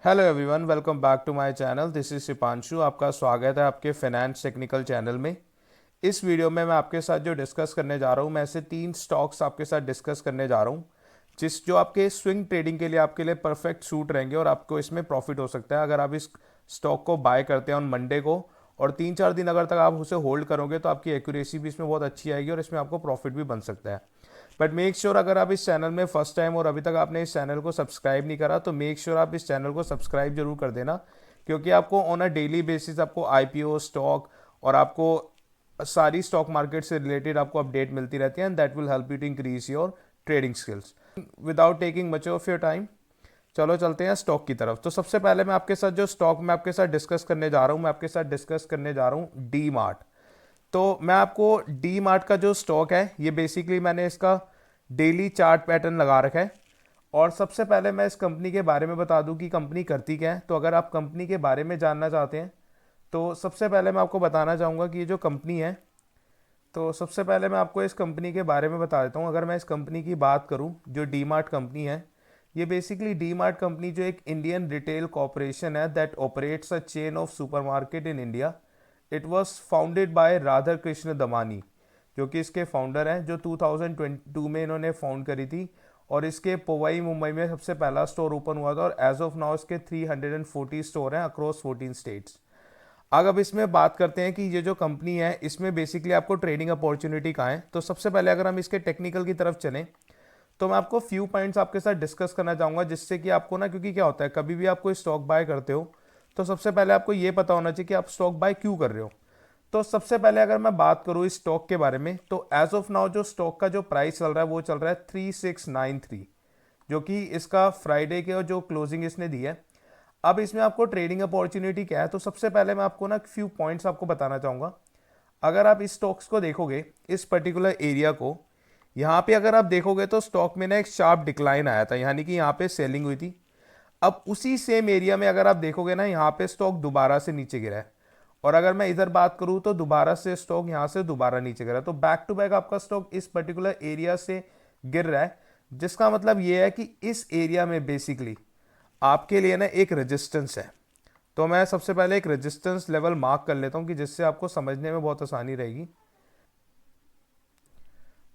Hello everyone, welcome back to my channel. This is Shipanshu. आपका स्वागत है आपके फाइनेंस टेक्निकल चैनल में। इस वीडियो में मैं आपके साथ जो डिस्कस करने जा रहा हूँ, मैं ऐसे 3 स्टॉक्स आपके साथ डिस्कस करने जा रहा हूँ जिस जो आपके स्विंग ट्रेडिंग के लिए आपके लिए परफेक्ट सूट रहेंगे और आपको इसमें प्रॉफिट हो सकता है अगर आप इस स्टॉक को बाय करते हैं ऑन मंडे को। और 3-4 दिन अगर तक आप उसे होल्ड करोगे तो आपकी एक्यूरेसी भी इसमें बहुत अच्छी आएगी और इसमें आपको प्रॉफिट भी बन सकता है। बट मेक श्योर अगर आप इस चैनल में फर्स्ट टाइम और अभी तक आपने इस चैनल को सब्सक्राइब नहीं करा तो मेक श्योर आप इस चैनल को सब्सक्राइब जरूर कर देना, क्योंकि आपको ऑन अ डेली बेसिस आपको आईपीओ स्टॉक और आपको सारी स्टॉक मार्केट से रिलेटेड आपको अपडेट मिलती रहती है and that will help you to increase your trading skills. Without taking much of your time, चलो चलते हैं स्टॉक की तरफ। तो सबसे पहले मैं आपके साथ जो स्टॉक मैं आपके साथ डिस्कस करने जा रहा हूँ, मैं आपके साथ डिस्कस करने जा रहा हूँ डी मार्ट। तो मैं आपको डी मार्ट का जो स्टॉक है, ये बेसिकली मैंने इसका डेली चार्ट पैटर्न लगा रखा है। और सबसे पहले मैं इस कंपनी के बारे में बता दूं कि कंपनी करती क्या है। तो अगर आप कंपनी के बारे में जानना चाहते हैं तो सबसे पहले मैं आपको बताना चाहूँगा कि ये जो कंपनी है, तो सबसे पहले मैं आपको इस कंपनी के बारे में बता देता हूँ। अगर मैं इस कंपनी की बात करूँ, जो डी मार्ट कंपनी है, ये बेसिकली डी मार्ट कंपनी जो एक इंडियन रिटेल कॉरपोरेशन है that operates a chain of supermarket in India. It was founded by Radha Krishna Damani, जो कि इसके फाउंडर हैं, जो 2022 में इन्होंने फाउंड करी थी। और इसके पोवाई मुंबई में सबसे पहला स्टोर ओपन हुआ था और एज ऑफ नाउ इसके 340 स्टोर हैं अक्रॉस 14 स्टेट्स। अब इसमें बात करते हैं कि ये जो कंपनी है इसमें बेसिकली आपको ट्रेडिंग अपॉर्चुनिटी कहाँ है। तो सबसे पहले अगर हम इसके टेक्निकल की तरफ चलें तो मैं आपको फ्यू पॉइंट्स आपके साथ डिस्कस करना चाहूँगा, जिससे कि आपको ना, क्योंकि क्या होता है कभी भी आप कोई स्टॉक बाय करते हो तो सबसे पहले आपको ये पता होना चाहिए कि आप स्टॉक बाय क्यों कर रहे हो। तो सबसे पहले अगर मैं बात करूँ इस स्टॉक के बारे में, तो एज ऑफ नाउ जो स्टॉक का जो प्राइस चल रहा है वो चल रहा है 3693, जो कि इसका फ्राइडे के और जो क्लोजिंग इसने दी है। अब इसमें आपको ट्रेडिंग अपॉर्चुनिटी क्या है, तो सबसे पहले मैं आपको ना फ्यू पॉइंट्स आपको बताना चाहूँगा। अगर आप इस स्टॉक्स को देखोगे, इस पर्टिकुलर एरिया को, यहाँ पे अगर आप देखोगे तो स्टॉक में ना एक शार्प डिक्लाइन आया था, यानी कि यहाँ पे सेलिंग हुई थी। अब उसी सेम एरिया में अगर आप देखोगे ना, यहाँ पे स्टॉक दोबारा से नीचे गिरा है। और अगर मैं इधर बात करूँ तो दोबारा से स्टॉक यहाँ से दोबारा नीचे गिरा है। तो बैक टू बैक आपका स्टॉक इस पर्टिकुलर एरिया से गिर रहा है, जिसका मतलब ये है कि इस एरिया में बेसिकली आपके लिए ना एक रेजिस्टेंस है। तो मैं सबसे पहले एक रेजिस्टेंस लेवल मार्क कर लेता हूँ कि जिससे आपको समझने में बहुत आसानी रहेगी।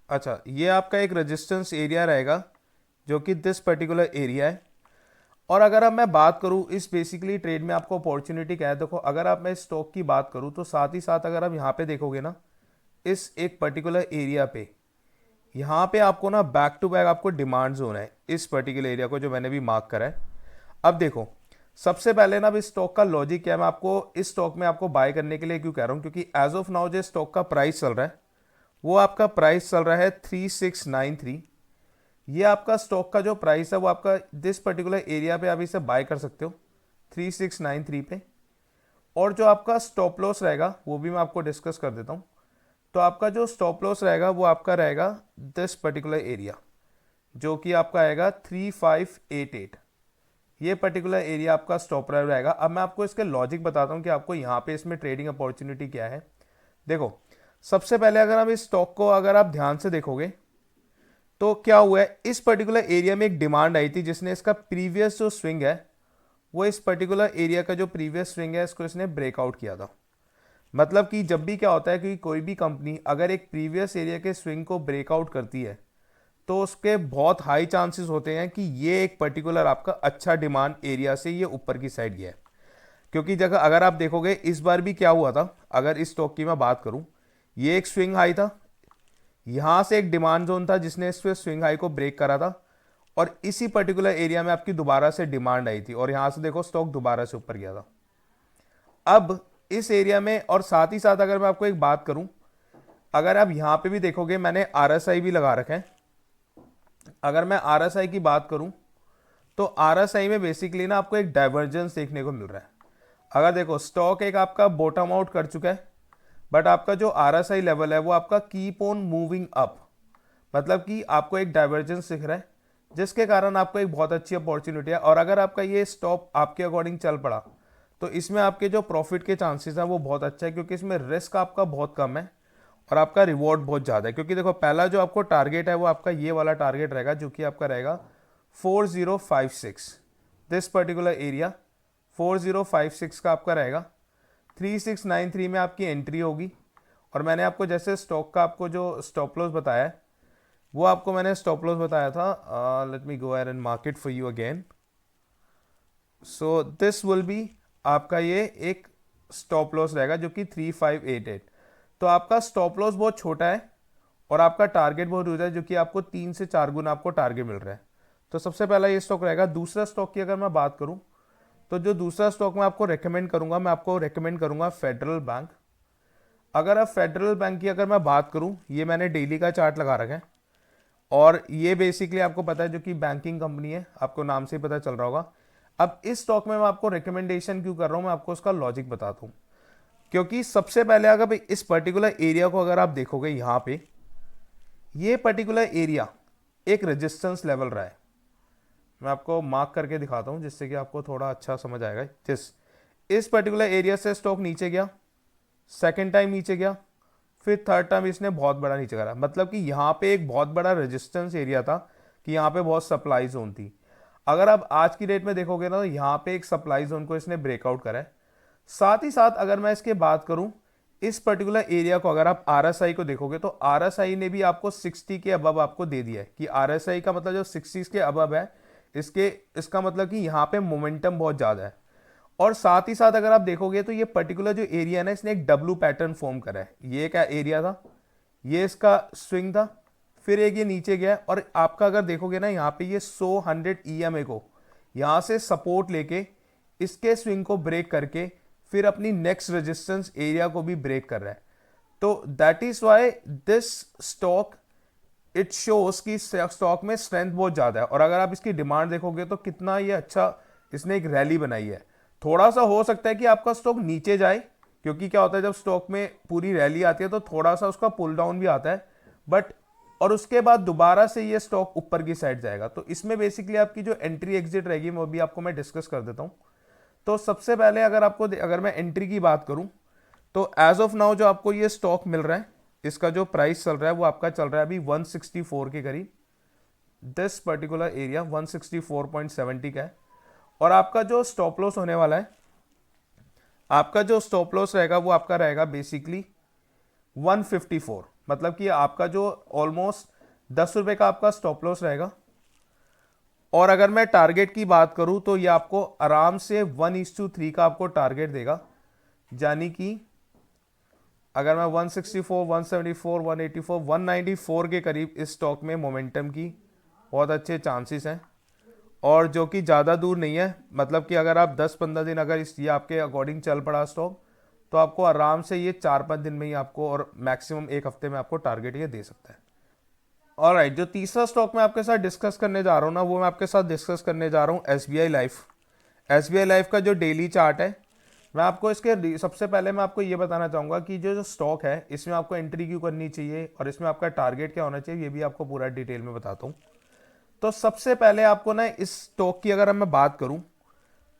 अच्छा, ये आपका एक रेजिस्टेंस एरिया रहेगा जो कि दिस पर्टिकुलर एरिया है। और अगर अब मैं बात करूं इस बेसिकली ट्रेड में आपको अपॉर्चुनिटी क्या है, देखो अगर आप मैं स्टॉक की बात करूं तो साथ ही साथ अगर आप यहाँ पे देखोगे ना, इस एक पर्टिकुलर एरिया पे, यहाँ पे आपको ना बैक टू बैक आपको डिमांड जोन है इस पर्टिकुलर एरिया को, जो मैंने भी मार्क करा है। अब देखो, सबसे पहले ना अब इस स्टॉक का लॉजिक क्या है, मैं आपको इस स्टॉक में आपको बाय करने के लिए क्यों कह रहा हूँ, क्योंकि एज ऑफ नाउ जो स्टॉक का प्राइस चल रहा है वो आपका प्राइस चल रहा है 3693। ये आपका स्टॉक का जो प्राइस है वो आपका दिस पर्टिकुलर एरिया पे आप इसे बाय कर सकते हो 3693 पे। और जो आपका स्टॉप लॉस रहेगा वो भी मैं आपको डिस्कस कर देता हूँ। तो आपका जो स्टॉप लॉस रहेगा वो आपका रहेगा दिस पर्टिकुलर एरिया, जो कि आपका आएगा 3588। ये पर्टिकुलर एरिया आपका स्टॉप रहेगा। अब मैं आपको इसके लॉजिक बताता हूँ कि आपको यहाँ पे इसमें ट्रेडिंग अपॉर्चुनिटी क्या है। देखो, सबसे पहले अगर आप इस स्टॉक को अगर आप ध्यान से देखोगे तो क्या हुआ है, इस पर्टिकुलर एरिया में एक डिमांड आई थी जिसने इसका प्रीवियस जो स्विंग है, वो इस पर्टिकुलर एरिया का जो प्रीवियस स्विंग है इसको इसने ब्रेकआउट किया था। मतलब कि जब भी क्या होता है कि कोई भी कंपनी अगर एक प्रीवियस एरिया के स्विंग को ब्रेकआउट करती है तो उसके बहुत हाई चांसेस होते हैं कि ये एक पर्टिकुलर आपका अच्छा डिमांड एरिया से ये ऊपर की साइड गया है। क्योंकि जगह अगर आप देखोगे इस बार भी क्या हुआ था, अगर इस स्टॉक की मैं बात करूं, ये एक स्विंग हाई था, यहां से एक डिमांड जोन था जिसने इस स्विंग हाई को ब्रेक करा था, और इसी पर्टिकुलर एरिया में आपकी दोबारा से डिमांड आई थी और यहां से देखो स्टॉक दोबारा से ऊपर गया था। अब इस एरिया में, और साथ ही साथ अगर मैं आपको एक बात करूं, अगर आप यहां पे भी देखोगे मैंने आरएसआई भी लगा रखे हैं। अगर मैं आरएसआई की बात करूं तो आरएसआई में बेसिकली ना आपको एक डाइवर्जेंस देखने को मिल रहा है। अगर देखो स्टॉक एक आपका बॉटम आउट कर चुका है, बट आपका जो आरएसआई लेवल है वो आपका कीप ऑन मूविंग अप, मतलब कि आपको एक डाइवर्जेंस दिख रहा है जिसके कारण आपको एक बहुत अच्छी अपॉर्चुनिटी है। और अगर आपका ये स्टॉप आपके अकॉर्डिंग चल पड़ा तो इसमें आपके जो प्रॉफिट के चांसेस हैं वो बहुत अच्छा है, क्योंकि इसमें रिस्क आपका बहुत कम है और आपका रिवॉर्ड बहुत ज़्यादा है। क्योंकि देखो पहला जो आपको टारगेट है वो आपका ये वाला टारगेट रहेगा, जो कि आपका रहेगा 4056, दिस पर्टिकुलर एरिया 4056 का आपका रहेगा, 3693 में आपकी एंट्री होगी। और मैंने आपको जैसे स्टॉक का आपको जो स्टॉप लॉस बताया है वो आपको मैंने स्टॉप लॉस बताया था, let me go and mark it for you again. So this will be आपका ये एक स्टॉप लॉस रहेगा जो कि 3588। तो आपका स्टॉप लॉस बहुत छोटा है और आपका टारगेट बहुत ऊंचा है, जो कि आपको 3 से 4 गुना आपको टारगेट मिल रहा है। तो सबसे पहला ये स्टॉक रहेगा। दूसरा स्टॉक की अगर मैं बात करूं तो जो दूसरा स्टॉक मैं आपको रेकमेंड करूंगा, मैं आपको रेकमेंड करूंगा फेडरल बैंक। अगर आप फेडरल बैंक की अगर मैं बात करूं, ये मैंने डेली का चार्ट लगा रखा है और ये बेसिकली आपको पता है जो कि बैंकिंग कंपनी है, आपको नाम से ही पता चल रहा होगा। अब इस स्टॉक में मैं आपको रिकमेंडेशन क्यों कर रहा हूं, मैं आपको उसका लॉजिक बताता हूं। क्योंकि सबसे पहले अगर इस पर्टिकुलर एरिया को अगर आप देखोगे, यहां पे ये पर्टिकुलर एरिया एक रेजिस्टेंस लेवल रहा है। मैं आपको मार्क करके दिखाता हूं जिससे कि आपको थोड़ा अच्छा समझ आएगा। इस पर्टिकुलर एरिया से स्टॉक नीचे गया, सेकेंड टाइम नीचे गया, फिर थर्ड टाइम इसने बहुत बड़ा नीचे करा। मतलब कि यहाँ पे एक बहुत बड़ा रेजिस्टेंस एरिया था कि यहाँ पे बहुत सप्लाई जोन थी। अगर आप आज की डेट में देखोगे ना तो यहाँ पे एक सप्लाई जोन को इसने ब्रेकआउट करा है। साथ ही साथ अगर मैं इसके बात करूं, इस पर्टिकुलर एरिया को अगर आप आरएसआई को देखोगे तो आरएसआई ने भी आपको 60 के अबव आपको दे दिया है कि आरएसआई का मतलब जो 60 के अबव है, इसका मतलब कि यहाँ पे मोमेंटम बहुत ज्यादा है। और साथ ही साथ अगर आप देखोगे तो ये पर्टिकुलर जो एरिया है ना, इसने एक डब्ल्यू पैटर्न फॉर्म करा है। ये क्या एरिया था, ये इसका स्विंग था, फिर एक ये नीचे गया और आपका अगर देखोगे ना यहाँ पे ये 100 ईएमए को यहाँ से सपोर्ट लेके इसके स्विंग को ब्रेक करके फिर अपनी नेक्स्ट रेजिस्टेंस एरिया को भी ब्रेक कर रहा है। तो that is why this stock it shows कि स्टॉक में स्ट्रेंथ बहुत ज्यादा है। और अगर आप इसकी डिमांड देखोगे तो कितना ये अच्छा इसने एक रैली बनाई है। थोड़ा सा हो सकता है कि आपका स्टॉक नीचे जाए, क्योंकि क्या होता है जब स्टॉक में पूरी रैली आती है तो थोड़ा सा उसका पुल डाउन भी आता है, बट और उसके बाद दोबारा से ये स्टॉक ऊपर की साइड जाएगा। तो इसमें बेसिकली आपकी जो एंट्री एग्जिट रहेगी वो भी आपको मैं डिस्कस कर देता हूं। तो सबसे पहले अगर मैं एंट्री की बात करूं तो एज ऑफ नाउ जो आपको ये स्टॉक मिल रहा है, इसका जो प्राइस चल रहा है वो आपका चल रहा है अभी 164 के करीब। दिस पर्टिकुलर एरिया 164.70 का है। और आपका जो स्टॉप लॉस होने वाला है, आपका जो स्टॉप लॉस रहेगा वो आपका रहेगा बेसिकली 154। मतलब कि आपका जो ऑलमोस्ट 10 रुपए का आपका स्टॉप लॉस रहेगा। और अगर मैं टारगेट की बात करूं तो ये आपको आराम से 1:3 का आपको टारगेट देगा। यानी कि अगर मैं 164, 174, 184, 194 के करीब इस स्टॉक में मोमेंटम की बहुत अच्छे चांसेस हैं और जो कि ज़्यादा दूर नहीं है। मतलब कि अगर आप 10-15 दिन अगर ये आपके अकॉर्डिंग चल पड़ा स्टॉक तो आपको आराम से ये 4-5 दिन में ही आपको और मैक्सिमम एक हफ्ते में आपको टारगेट ये दे सकता है। ऑलराइट, जो तीसरा स्टॉक मैं आपके साथ डिस्कस करने जा रहा हूँ ना, वो मैं आपके साथ डिस्कस करने जा रहा हूँ एसबीआई लाइफ। एसबीआई लाइफ का जो डेली चार्ट है, मैं आपको इसके सबसे पहले मैं आपको ये बताना चाहूँगा कि जो स्टॉक है इसमें आपको एंट्री क्यों करनी चाहिए और इसमें आपका टारगेट क्या होना चाहिए, ये भी आपको पूरा डिटेल में बताता हूँ। तो सबसे पहले आपको ना इस स्टॉक की अगर मैं बात करूं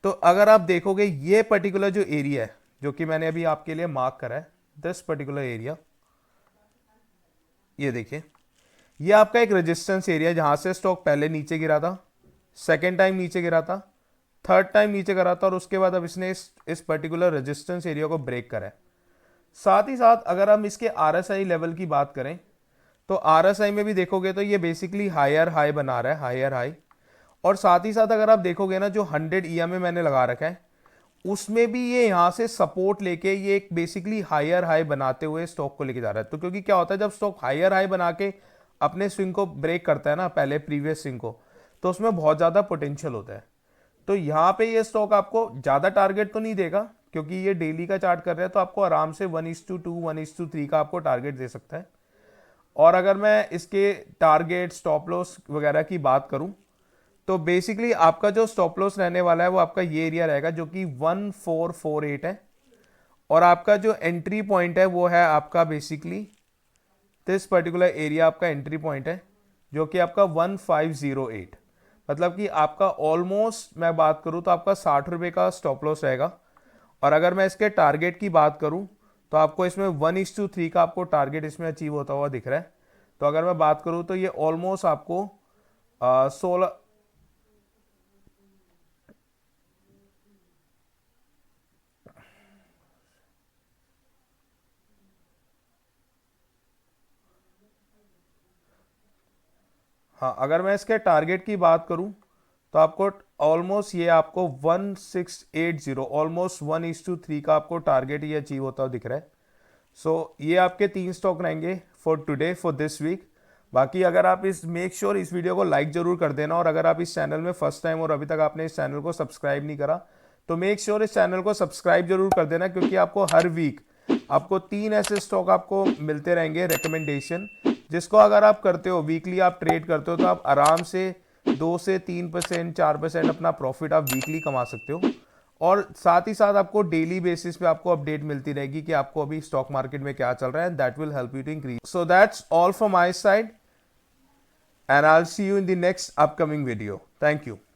तो अगर आप देखोगे ये पर्टिकुलर जो एरिया है जो कि मैंने अभी आपके लिए मार्क करा है, दिस पर्टिकुलर एरिया, ये देखिए ये आपका एक रेजिस्टेंस एरिया जहां से स्टॉक पहले नीचे गिरा था, सेकेंड टाइम नीचे गिरा था, थर्ड टाइम नीचे गिरा था और उसके बाद अब इसने इस पर्टिकुलर रेजिस्टेंस एरिया को ब्रेक करा है। साथ ही साथ अगर हम इसके आरएसआई लेवल की बात करें तो आरएसआई में भी देखोगे तो ये बेसिकली हायर हाई बना रहा है, हायर हाई। और साथ ही साथ अगर आप देखोगे ना जो 100 ईएमए मैंने लगा रखा है उसमें भी ये यहां से सपोर्ट लेके ये एक बेसिकली हायर हाई बनाते हुए स्टॉक को लेके जा रहा है। तो क्योंकि क्या होता है जब स्टॉक हायर हाई बना के अपने स्विंग को ब्रेक करता है ना, पहले प्रीवियस स्विंग को, तो उसमें बहुत ज्यादा पोटेंशियल होता है। तो यहाँ पे ये स्टॉक आपको ज्यादा टारगेट तो नहीं देगा क्योंकि ये डेली का चार्ट कर रहा है, तो आपको आराम से 1:2, 1:3 का आपको टारगेट दे सकता है। और अगर मैं इसके टारगेट स्टॉप लॉस वगैरह की बात करूं तो बेसिकली आपका जो स्टॉप लॉस रहने वाला है वो आपका ये एरिया रहेगा जो कि 1448 है। और आपका जो एंट्री पॉइंट है वो है आपका बेसिकली दिस पर्टिकुलर एरिया आपका एंट्री पॉइंट है जो कि आपका 1508। मतलब कि आपका ऑलमोस्ट मैं बात करूं तो आपका 60 रुपए का स्टॉप लॉस रहेगा। और अगर मैं इसके टारगेट की बात करूं तो आपको इसमें 1:3 का आपको टारगेट इसमें अचीव होता हुआ दिख रहा है। तो अगर मैं बात करूं तो ये ऑलमोस्ट आपको 16 हाँ, अगर मैं इसके टारगेट की बात करूं तो आपको ऑलमोस्ट ये आपको 1680 ऑलमोस्ट 1:3 का आपको टारगेट ये अचीव होता हुआ दिख रहा है। सो ये आपके 3 स्टॉक रहेंगे for today for this week. बाकी अगर आप इस मेक श्योर इस वीडियो को लाइक जरूर कर देना, और अगर आप इस चैनल में फर्स्ट टाइम और अभी तक आपने इस चैनल को सब्सक्राइब नहीं करा तो मेक श्योर इस चैनल को सब्सक्राइब जरूर कर देना, क्योंकि आपको हर वीक आपको 3 ऐसे स्टॉक आपको मिलते रहेंगे रिकमेंडेशन, जिसको अगर आप करते हो वीकली आप ट्रेड करते हो तो आप आराम से 2 से 3% 4% अपना प्रॉफिट आप वीकली कमा सकते हो। और साथ ही साथ आपको डेली बेसिस पे आपको अपडेट मिलती रहेगी कि आपको अभी स्टॉक मार्केट में क्या चल रहा है, that will help you to increase. So that's all from my side, and I'll see you in the next upcoming video. Thank you.